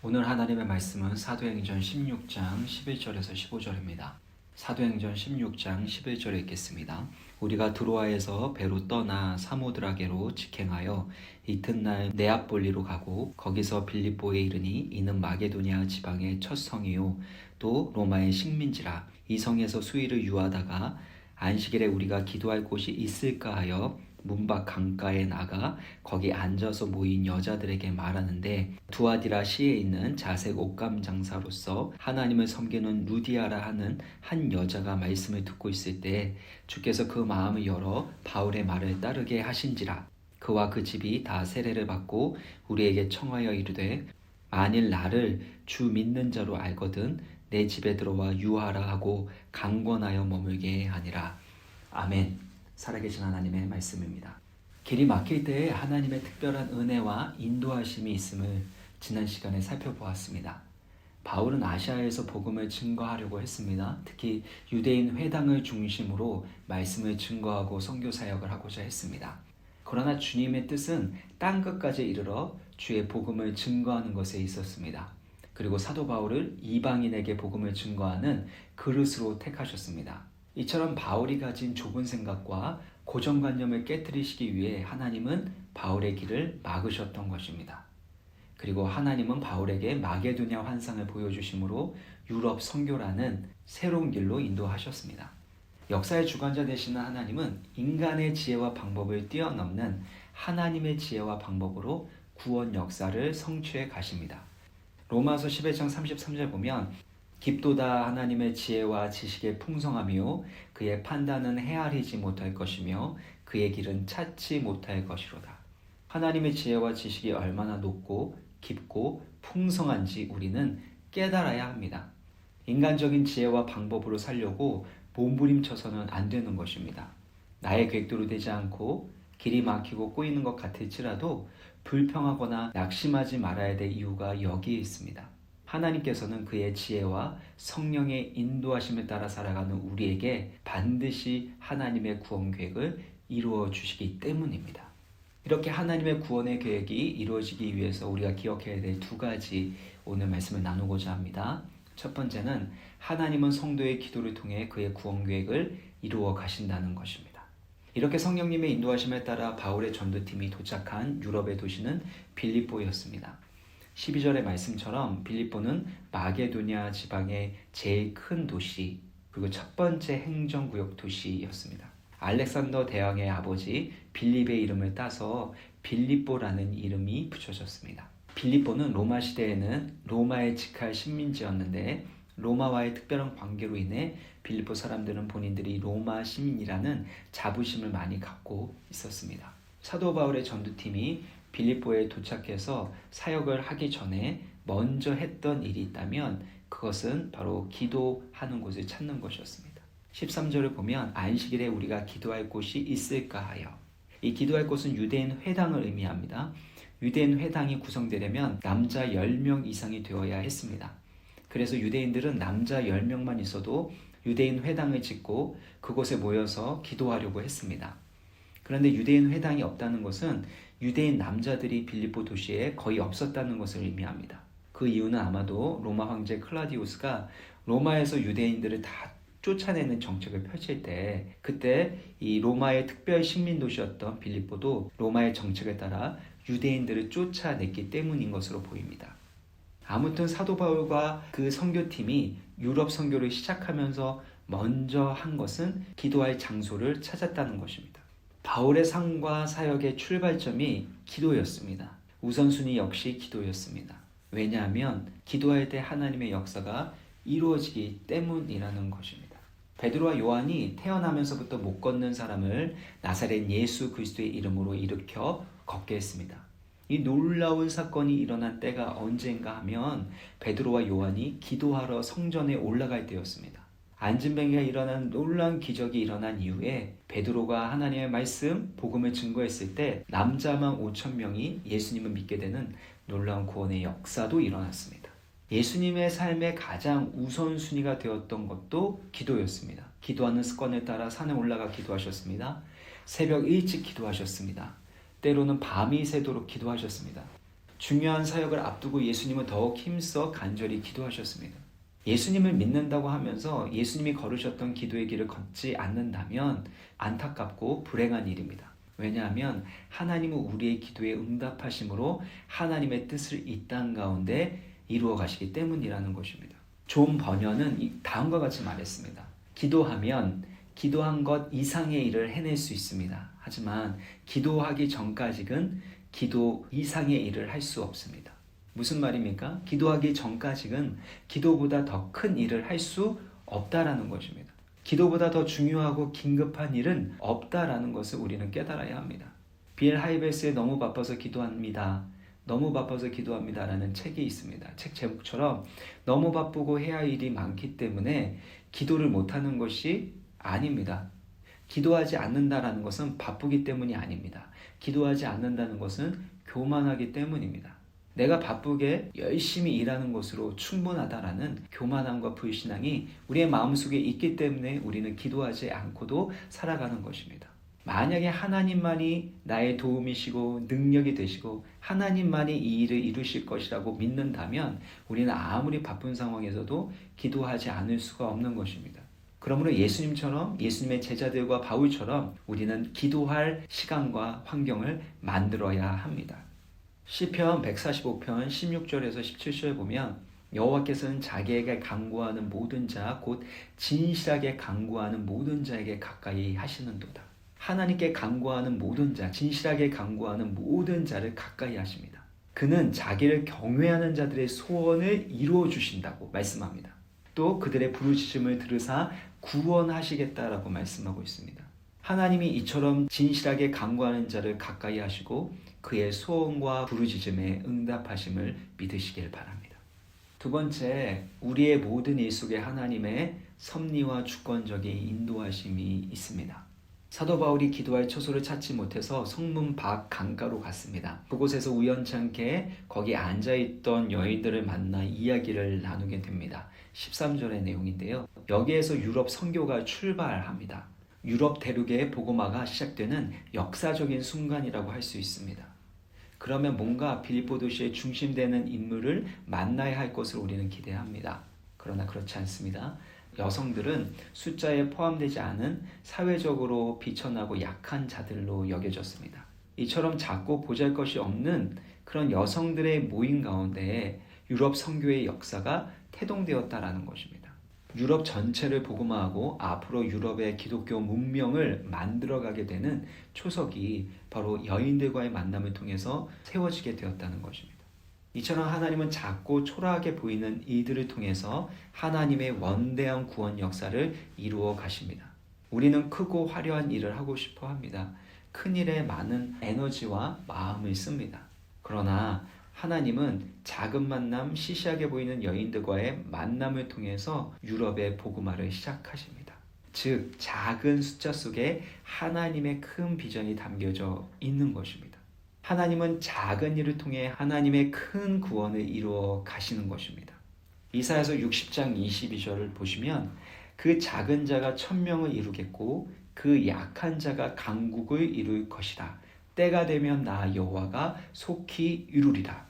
오늘 하나님의 말씀은 사도행전 16장 11절에서 15절입니다. 사도행전 16장 11절에 읽겠습니다. 우리가 드로아에서 배로 떠나 사모드라게로 직행하여 이튿날 네아폴리로 가고 거기서 빌립보에 이르니 이는 마게도냐 지방의 첫 성이요 또 로마의 식민지라. 이 성에서 수일을 유하다가 안식일에 우리가 기도할 곳이 있을까 하여 문밖 강가에 나가 거기 앉아서 모인 여자들에게 말하는데, 두아디라 시에 있는 자색 옷감 장사로서 하나님을 섬기는 루디아라 하는 한 여자가 말씀을 듣고 있을 때 주께서 그 마음을 열어 바울의 말을 따르게 하신지라. 그와 그 집이 다 세례를 받고 우리에게 청하여 이르되, 만일 나를 주 믿는 자로 알거든 내 집에 들어와 유하라 하고 강권하여 머물게 하니라. 아멘. 살아계신 하나님의 말씀입니다. 길이 막힐 때에 하나님의 특별한 은혜와 인도하심이 있음을 지난 시간에 살펴보았습니다. 바울은 아시아에서 복음을 증거하려고 했습니다. 특히 유대인 회당을 중심으로 말씀을 증거하고 선교 사역을 하고자 했습니다. 그러나 주님의 뜻은 땅 끝까지 이르러 주의 복음을 증거하는 것에 있었습니다. 그리고 사도 바울을 이방인에게 복음을 증거하는 그릇으로 택하셨습니다. 이처럼 바울이 가진 좁은 생각과 고정관념을 깨뜨리시기 위해 하나님은 바울의 길을 막으셨던 것입니다. 그리고 하나님은 바울에게 마게도냐 환상을 보여주심으로 유럽 선교라는 새로운 길로 인도하셨습니다. 역사의 주관자 되시는 하나님은 인간의 지혜와 방법을 뛰어넘는 하나님의 지혜와 방법으로 구원 역사를 성취해 가십니다. 로마서 11장 33절 보면 깊도다 하나님의 지혜와 지식의 풍성함이요 그의 판단은 헤아리지 못할 것이며 그의 길은 찾지 못할 것이로다. 하나님의 지혜와 지식이 얼마나 높고 깊고 풍성한지 우리는 깨달아야 합니다. 인간적인 지혜와 방법으로 살려고 몸부림쳐서는 안 되는 것입니다. 나의 계획대로 되지 않고 길이 막히고 꼬이는 것 같을지라도 불평하거나 낙심하지 말아야 될 이유가 여기에 있습니다. 하나님께서는 그의 지혜와 성령의 인도하심에 따라 살아가는 우리에게 반드시 하나님의 구원 계획을 이루어 주시기 때문입니다. 이렇게 하나님의 구원의 계획이 이루어지기 위해서 우리가 기억해야 될 두 가지 오늘 말씀을 나누고자 합니다. 첫 번째는 하나님은 성도의 기도를 통해 그의 구원 계획을 이루어 가신다는 것입니다. 이렇게 성령님의 인도하심에 따라 바울의 전도팀이 도착한 유럽의 도시는 빌립보였습니다. 12절의 말씀처럼 빌립보는 마게도냐 지방의 제일 큰 도시, 그리고 첫 번째 행정구역 도시였습니다. 알렉산더 대왕의 아버지 빌립의 이름을 따서 빌립보라는 이름이 붙여졌습니다. 빌립보는 로마 시대에는 로마의 직할 식민지였는데 로마와의 특별한 관계로 인해 빌립보 사람들은 본인들이 로마 시민이라는 자부심을 많이 갖고 있었습니다. 사도 바울의 전도팀이 빌립보에 도착해서 사역을 하기 전에 먼저 했던 일이 있다면 그것은 바로 기도하는 곳을 찾는 것이었습니다. 13절을 보면 안식일에 우리가 기도할 곳이 있을까 하여, 이 기도할 곳은 유대인 회당을 의미합니다. 유대인 회당이 구성되려면 남자 10명 이상이 되어야 했습니다. 그래서 유대인들은 남자 10명만 있어도 유대인 회당을 짓고 그곳에 모여서 기도하려고 했습니다. 그런데 유대인 회당이 없다는 것은 유대인 남자들이 빌립보 도시에 거의 없었다는 것을 의미합니다. 그 이유는 아마도 로마 황제 클라디우스가 로마에서 유대인들을 다 쫓아내는 정책을 펼칠 때, 그때 이 로마의 특별 식민 도시였던 빌립보도 로마의 정책에 따라 유대인들을 쫓아냈기 때문인 것으로 보입니다. 아무튼 사도 바울과 그 선교팀이 유럽 선교를 시작하면서 먼저 한 것은 기도할 장소를 찾았다는 것입니다. 바울의 삶과 사역의 출발점이 기도였습니다. 우선순위 역시 기도였습니다. 왜냐하면 기도할 때 하나님의 역사가 이루어지기 때문이라는 것입니다. 베드로와 요한이 태어나면서부터 못 걷는 사람을 나사렛 예수 그리스도의 이름으로 일으켜 걷게 했습니다. 이 놀라운 사건이 일어난 때가 언제인가 하면 베드로와 요한이 기도하러 성전에 올라갈 때였습니다. 안진뱅이가 일어난 놀라운 기적이 일어난 이후에 베드로가 하나님의 말씀, 복음을 증거했을 때 남자만 5,000명이 예수님을 믿게 되는 놀라운 구원의 역사도 일어났습니다. 예수님의 삶의 가장 우선순위가 되었던 것도 기도였습니다. 기도하는 습관에 따라 산에 올라가 기도하셨습니다. 새벽 일찍 기도하셨습니다. 때로는 밤이 새도록 기도하셨습니다. 중요한 사역을 앞두고 예수님은 더욱 힘써 간절히 기도하셨습니다. 예수님을 믿는다고 하면서 예수님이 걸으셨던 기도의 길을 걷지 않는다면 안타깝고 불행한 일입니다. 왜냐하면 하나님은 우리의 기도에 응답하심으로 하나님의 뜻을 이 땅 가운데 이루어 가시기 때문이라는 것입니다. 존 버녀는 다음과 같이 말했습니다. 기도하면 기도한 것 이상의 일을 해낼 수 있습니다. 하지만 기도하기 전까지는 기도 이상의 일을 할 수 없습니다. 무슨 말입니까? 기도하기 전까지는 기도보다 더 큰 일을 할 수 없다라는 것입니다. 기도보다 더 중요하고 긴급한 일은 없다라는 것을 우리는 깨달아야 합니다. 빌 하이베스의 너무 바빠서 기도합니다. 너무 바빠서 기도합니다라는 책이 있습니다. 책 제목처럼 너무 바쁘고 해야 할 일이 많기 때문에 기도를 못하는 것이 아닙니다. 기도하지 않는다라는 것은 바쁘기 때문이 아닙니다. 기도하지 않는다는 것은 교만하기 때문입니다. 내가 바쁘게 열심히 일하는 것으로 충분하다라는 교만함과 불신앙이 우리의 마음속에 있기 때문에 우리는 기도하지 않고도 살아가는 것입니다. 만약에 하나님만이 나의 도움이시고 능력이 되시고 하나님만이 이 일을 이루실 것이라고 믿는다면 우리는 아무리 바쁜 상황에서도 기도하지 않을 수가 없는 것입니다. 그러므로 예수님처럼 예수님의 제자들과 바울처럼 우리는 기도할 시간과 환경을 만들어야 합니다. 시편 145편 16절에서 17절에 보면 여호와께서는 자기에게 간구하는 모든 자 곧 진실하게 간구하는 모든 자에게 가까이 하시는도다. 하나님께 간구하는 모든 자, 진실하게 간구하는 모든 자를 가까이 하십니다. 그는 자기를 경외하는 자들의 소원을 이루어 주신다고 말씀합니다. 또 그들의 부르짖음을 들으사 구원하시겠다라고 말씀하고 있습니다. 하나님이 이처럼 진실하게 간구하는 자를 가까이 하시고 그의 소원과 부르짖음에 응답하심을 믿으시길 바랍니다. 두 번째, 우리의 모든 일 속에 하나님의 섭리와 주권적인 인도하심이 있습니다. 사도 바울이 기도할 처소를 찾지 못해서 성문 밖 강가로 갔습니다. 그곳에서 우연찮게 거기 앉아있던 여인들을 만나 이야기를 나누게 됩니다. 13절의 내용인데요. 여기에서 유럽 선교가 출발합니다. 유럽 대륙의 복음화가 시작되는 역사적인 순간이라고 할 수 있습니다. 그러면 뭔가 빌립보 도시의 중심되는 인물을 만나야 할 것을 우리는 기대합니다. 그러나 그렇지 않습니다. 여성들은 숫자에 포함되지 않은 사회적으로 비천하고 약한 자들로 여겨졌습니다. 이처럼 작고 보잘것이 없는 그런 여성들의 모임 가운데 유럽 선교의 역사가 태동되었다라는 것입니다. 유럽 전체를 복음화하고 앞으로 유럽의 기독교 문명을 만들어가게 되는 초석이 바로 여인들과의 만남을 통해서 세워지게 되었다는 것입니다. 이처럼 하나님은 작고 초라하게 보이는 이들을 통해서 하나님의 원대한 구원 역사를 이루어 가십니다. 우리는 크고 화려한 일을 하고 싶어 합니다. 큰 일에 많은 에너지와 마음을 씁니다. 그러나 하나님은 작은 만남, 시시하게 보이는 여인들과의 만남을 통해서 유럽의 복음화를 시작하십니다. 즉, 작은 숫자 속에 하나님의 큰 비전이 담겨져 있는 것입니다. 하나님은 작은 일을 통해 하나님의 큰 구원을 이루어 가시는 것입니다. 이사야서 60장 22절을 보시면 그 작은 자가 1000명을 이루겠고 그 약한 자가 강국을 이룰 것이라. 때가 되면 나 여호와가 속히 이루리라.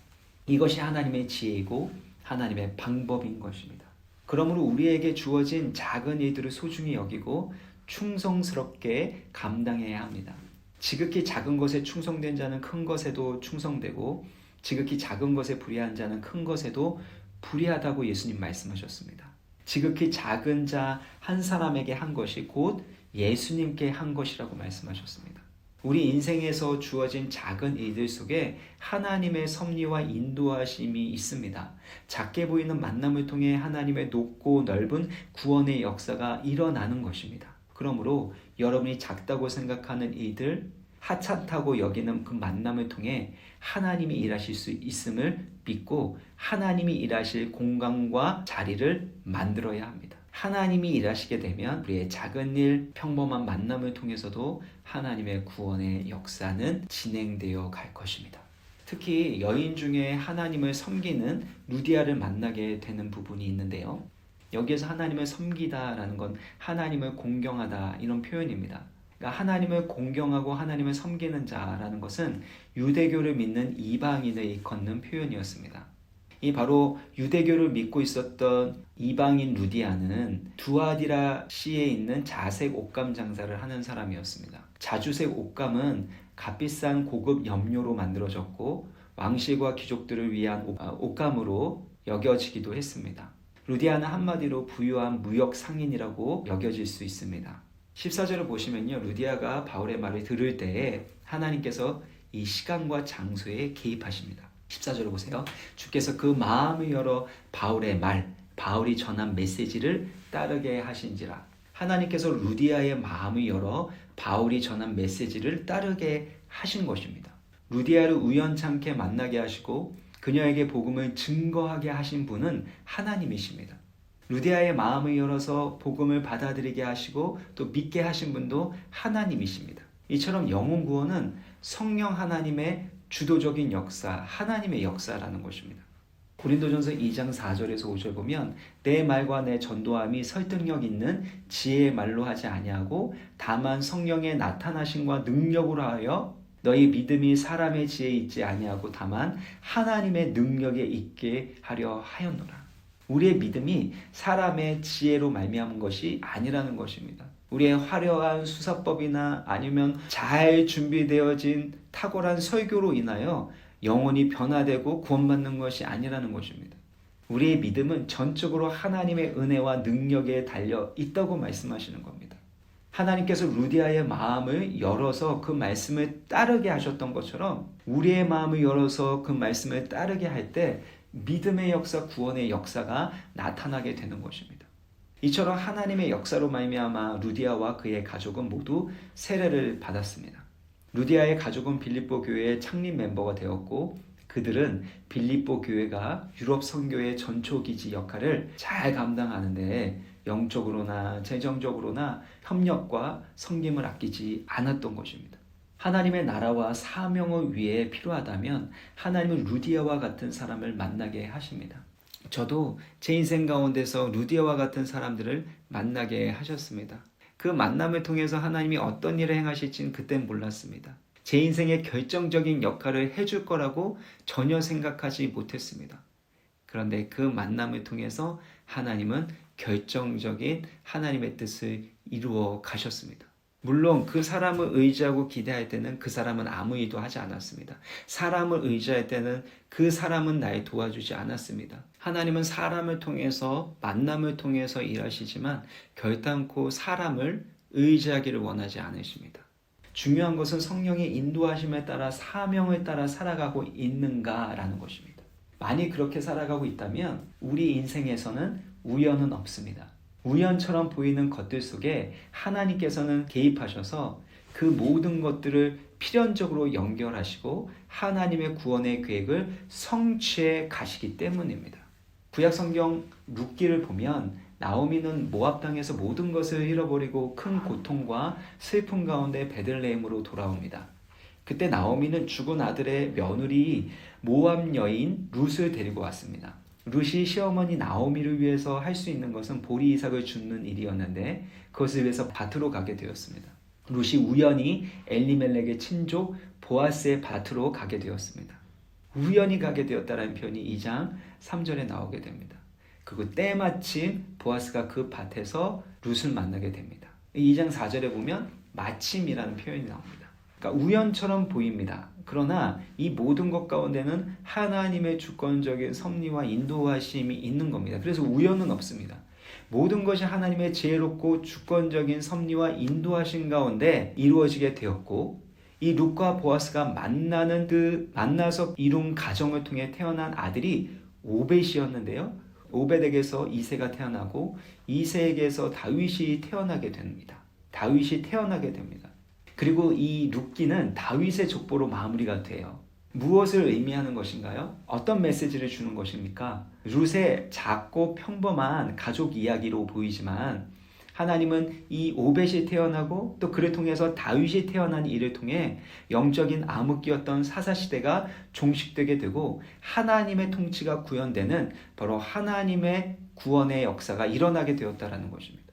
이것이 하나님의 지혜이고 하나님의 방법인 것입니다. 그러므로 우리에게 주어진 작은 일들을 소중히 여기고 충성스럽게 감당해야 합니다. 지극히 작은 것에 충성된 자는 큰 것에도 충성되고 지극히 작은 것에 불의한 자는 큰 것에도 불의하다고 예수님 말씀하셨습니다. 지극히 작은 자 한 사람에게 한 것이 곧 예수님께 한 것이라고 말씀하셨습니다. 우리 인생에서 주어진 작은 일들 속에 하나님의 섭리와 인도하심이 있습니다. 작게 보이는 만남을 통해 하나님의 높고 넓은 구원의 역사가 일어나는 것입니다. 그러므로 여러분이 작다고 생각하는 일들, 하찮다고 여기는 그 만남을 통해 하나님이 일하실 수 있음을 믿고 하나님이 일하실 공간과 자리를 만들어야 합니다. 하나님이 일하시게 되면 우리의 작은 일, 평범한 만남을 통해서도 하나님의 구원의 역사는 진행되어 갈 것입니다. 특히 여인 중에 하나님을 섬기는 루디아를 만나게 되는 부분이 있는데요. 여기에서 하나님을 섬기다라는 건 하나님을 공경하다 이런 표현입니다. 그러니까 하나님을 공경하고 하나님을 섬기는 자라는 것은 유대교를 믿는 이방인을 일컫는 표현이었습니다. 이 바로 유대교를 믿고 있었던 이방인 루디아는 두아디라 시에 있는 자색 옷감 장사를 하는 사람이었습니다. 자주색 옷감은 값비싼 고급 염료로 만들어졌고 왕실과 귀족들을 위한 옷감으로 여겨지기도 했습니다. 루디아는 한마디로 부유한 무역 상인이라고 여겨질 수 있습니다. 14절을 보시면요, 루디아가 바울의 말을 들을 때에 하나님께서 이 시간과 장소에 개입하십니다. 14절을 보세요. 주께서 그 마음을 열어 바울의 말, 바울이 전한 메시지를 따르게 하신지라. 하나님께서 루디아의 마음을 열어 바울이 전한 메시지를 따르게 하신 것입니다. 루디아를 우연찮게 만나게 하시고 그녀에게 복음을 증거하게 하신 분은 하나님이십니다. 루디아의 마음을 열어서 복음을 받아들이게 하시고 또 믿게 하신 분도 하나님이십니다. 이처럼 영혼 구원은 성령 하나님의 주도적인 역사, 하나님의 역사라는 것입니다. 고린도전서 2장 4절에서 5절 보면 내 말과 내 전도함이 설득력 있는 지혜의 말로 하지 아니하고 다만 성령의 나타나심과 능력으로 하여 너희 믿음이 사람의 지혜에 있지 아니하고 다만 하나님의 능력에 있게 하려 하였노라. 우리의 믿음이 사람의 지혜로 말미암은 것이 아니라는 것입니다. 우리의 화려한 수사법이나 아니면 잘 준비되어진 탁월한 설교로 인하여 영혼이 변화되고 구원받는 것이 아니라는 것입니다. 우리의 믿음은 전적으로 하나님의 은혜와 능력에 달려 있다고 말씀하시는 겁니다. 하나님께서 루디아의 마음을 열어서 그 말씀을 따르게 하셨던 것처럼 우리의 마음을 열어서 그 말씀을 따르게 할 때 믿음의 역사, 구원의 역사가 나타나게 되는 것입니다. 이처럼 하나님의 역사로 말미암아 루디아와 그의 가족은 모두 세례를 받았습니다. 루디아의 가족은 빌립보 교회의 창립 멤버가 되었고 그들은 빌립보 교회가 유럽 선교의 전초기지 역할을 잘 감당하는데 영적으로나 재정적으로나 협력과 섬김을 아끼지 않았던 것입니다. 하나님의 나라와 사명을 위해 필요하다면 하나님은 루디아와 같은 사람을 만나게 하십니다. 저도 제 인생 가운데서 루디아와 같은 사람들을 만나게 하셨습니다. 그 만남을 통해서 하나님이 어떤 일을 행하실지는 그땐 몰랐습니다. 제 인생의 결정적인 역할을 해줄 거라고 전혀 생각하지 못했습니다. 그런데 그 만남을 통해서 하나님은 결정적인 하나님의 뜻을 이루어 가셨습니다. 물론 그 사람을 의지하고 기대할 때는 그 사람은 아무 일도 하지 않았습니다. 사람을 의지할 때는 그 사람은 날 도와주지 않았습니다. 하나님은 사람을 통해서 만남을 통해서 일하시지만 결단코 사람을 의지하기를 원하지 않으십니다. 중요한 것은 성령의 인도하심에 따라 사명을 따라 살아가고 있는가라는 것입니다. 만일 그렇게 살아가고 있다면 우리 인생에서는 우연은 없습니다. 우연처럼 보이는 것들 속에 하나님께서는 개입하셔서 그 모든 것들을 필연적으로 연결하시고 하나님의 구원의 계획을 성취해 가시기 때문입니다. 구약 성경 룻기를 보면 나오미는 모압 땅에서 모든 것을 잃어버리고 큰 고통과 슬픔 가운데 베들레헴으로 돌아옵니다. 그때 나오미는 죽은 아들의 며느리 모압 여인 룻을 데리고 왔습니다. 룻이 시어머니 나오미를 위해서 할 수 있는 것은 보리 이삭을 줍는 일이었는데 그것을 위해서 밭으로 가게 되었습니다. 룻이 우연히 엘리멜렉의 친족 보아스의 밭으로 가게 되었습니다. 우연히 가게 되었다는 표현이 2장 3절에 나오게 됩니다. 그리고 때마침 보아스가 그 밭에서 룻을 만나게 됩니다. 2장 4절에 보면 마침이라는 표현이 나옵니다. 그러니까 우연처럼 보입니다. 그러나 이 모든 것 가운데는 하나님의 주권적인 섭리와 인도하심이 있는 겁니다. 그래서 우연은 없습니다. 모든 것이 하나님의 지혜롭고 주권적인 섭리와 인도하심 가운데 이루어지게 되었고 이 룻과 보아스가 만나서 이룬 가정을 통해 태어난 아들이 오벳이었는데요. 오벳에게서 이새가 태어나고 이새에게서 다윗이 태어나게 됩니다. 그리고 이 룻기는 다윗의 족보로 마무리가 돼요. 무엇을 의미하는 것인가요? 어떤 메시지를 주는 것입니까? 룻의 작고 평범한 가족 이야기로 보이지만 하나님은 이 오벳이 태어나고 또 그를 통해서 다윗이 태어난 이를 통해 영적인 암흑기였던 사사시대가 종식되게 되고 하나님의 통치가 구현되는 바로 하나님의 구원의 역사가 일어나게 되었다는 것입니다.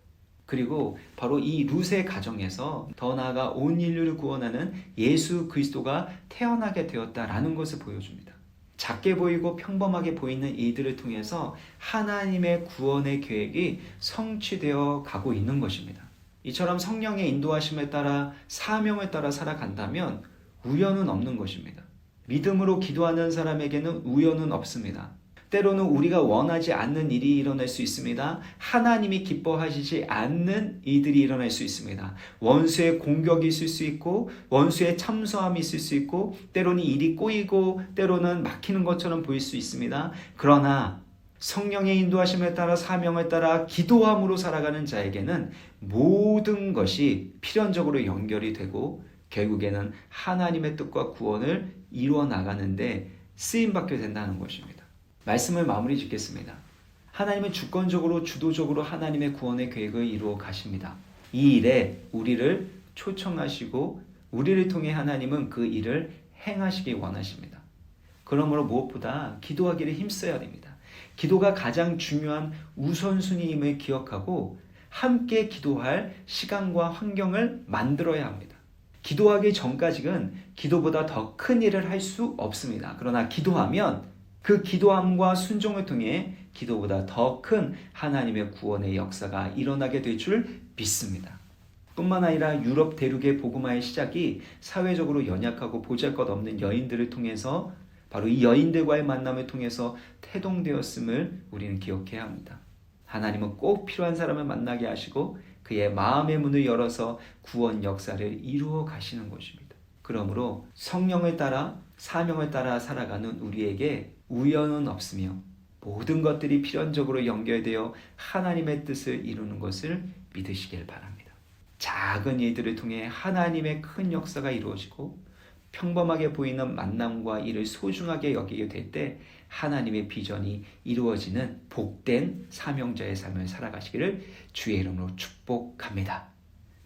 그리고 바로 이 룻의 가정에서 더 나아가 온 인류를 구원하는 예수 그리스도가 태어나게 되었다라는 것을 보여줍니다. 작게 보이고 평범하게 보이는 이들을 통해서 하나님의 구원의 계획이 성취되어 가고 있는 것입니다. 이처럼 성령의 인도하심에 따라 사명에 따라 살아간다면 우연은 없는 것입니다. 믿음으로 기도하는 사람에게는 우연은 없습니다. 때로는 우리가 원하지 않는 일이 일어날 수 있습니다. 하나님이 기뻐하시지 않는 일들이 일어날 수 있습니다. 원수의 공격이 있을 수 있고 원수의 참소함이 있을 수 있고 때로는 일이 꼬이고 때로는 막히는 것처럼 보일 수 있습니다. 그러나 성령의 인도하심에 따라 사명에 따라 기도함으로 살아가는 자에게는 모든 것이 필연적으로 연결이 되고 결국에는 하나님의 뜻과 구원을 이루어 나가는데 쓰임받게 된다는 것입니다. 말씀을 마무리 짓겠습니다. 하나님은 주권적으로 주도적으로 하나님의 구원의 계획을 이루어 가십니다. 이 일에 우리를 초청하시고 우리를 통해 하나님은 그 일을 행하시기 원하십니다. 그러므로 무엇보다 기도하기를 힘써야 됩니다. 기도가 가장 중요한 우선순위임을 기억하고 함께 기도할 시간과 환경을 만들어야 합니다. 기도하기 전까지는 기도보다 더 큰 일을 할 수 없습니다. 그러나 기도하면 그 기도함과 순종을 통해 기도보다 더 큰 하나님의 구원의 역사가 일어나게 될 줄 믿습니다. 뿐만 아니라 유럽 대륙의 복음화의 시작이 사회적으로 연약하고 보잘것없는 여인들을 통해서 바로 이 여인들과의 만남을 통해서 태동되었음을 우리는 기억해야 합니다. 하나님은 꼭 필요한 사람을 만나게 하시고 그의 마음의 문을 열어서 구원 역사를 이루어 가시는 것입니다. 그러므로 성령을 따라 사명을 따라 살아가는 우리에게 우연은 없으며 모든 것들이 필연적으로 연결되어 하나님의 뜻을 이루는 것을 믿으시길 바랍니다. 작은 일들을 통해 하나님의 큰 역사가 이루어지고 평범하게 보이는 만남과 일을 소중하게 여기게 될 때 하나님의 비전이 이루어지는 복된 사명자의 삶을 살아가시기를 주의 이름으로 축복합니다.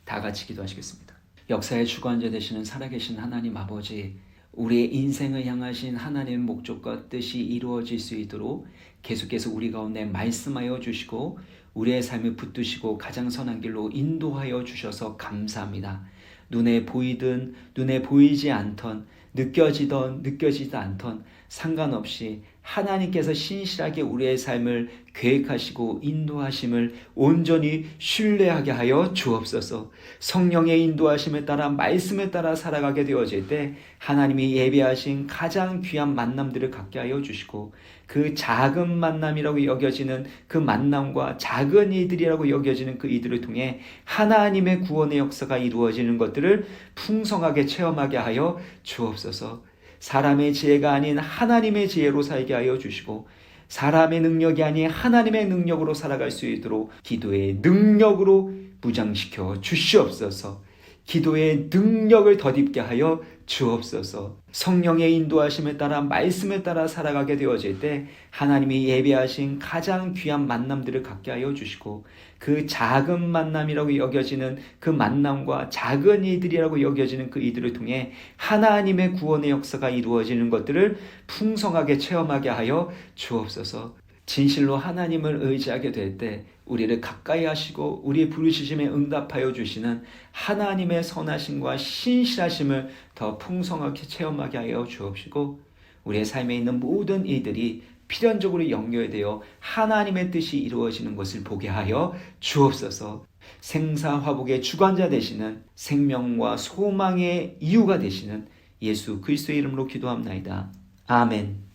다 같이 기도하시겠습니다. 역사의 주관자 되시는 살아계신 하나님 아버지, 우리의 인생을 향하신 하나님의 목적과 뜻이 이루어질 수 있도록 계속해서 우리 가운데 말씀하여 주시고 우리의 삶을 붙드시고 가장 선한 길로 인도하여 주셔서 감사합니다. 눈에 보이든 눈에 보이지 않던 느껴지던 느껴지지 않던 상관없이 하나님께서 신실하게 우리의 삶을 계획하시고 인도하심을 온전히 신뢰하게 하여 주옵소서. 성령의 인도하심에 따라 말씀에 따라 살아가게 되어질 때 하나님이 예비하신 가장 귀한 만남들을 갖게 하여 주시고 그 작은 만남이라고 여겨지는 그 만남과 작은 일들이라고 여겨지는 그 일들을 통해 하나님의 구원의 역사가 이루어지는 것들을 풍성하게 체험하게 하여 주옵소서. 사람의 지혜가 아닌 하나님의 지혜로 살게 하여 주시고 사람의 능력이 아닌 하나님의 능력으로 살아갈 수 있도록 기도의 능력으로 무장시켜 주시옵소서. 기도의 능력을 덧입게 하여 주옵소서. 성령의 인도하심에 따라 말씀에 따라 살아가게 되어질 때 하나님이 예비하신 가장 귀한 만남들을 갖게 하여 주시고 그 작은 만남이라고 여겨지는 그 만남과 작은 이들이라고 여겨지는 그 이들을 통해 하나님의 구원의 역사가 이루어지는 것들을 풍성하게 체험하게 하여 주옵소서. 진실로 하나님을 의지하게 될 때 우리를 가까이 하시고 우리의 부르짖음에 응답하여 주시는 하나님의 선하심과 신실하심을 더 풍성하게 체험하게 하여 주옵시고 우리의 삶에 있는 모든 일들이 필연적으로 연결되어 하나님의 뜻이 이루어지는 것을 보게 하여 주옵소서. 생사화복의 주관자 되시는 생명과 소망의 이유가 되시는 예수 그리스도의 이름으로 기도합나이다. 아멘.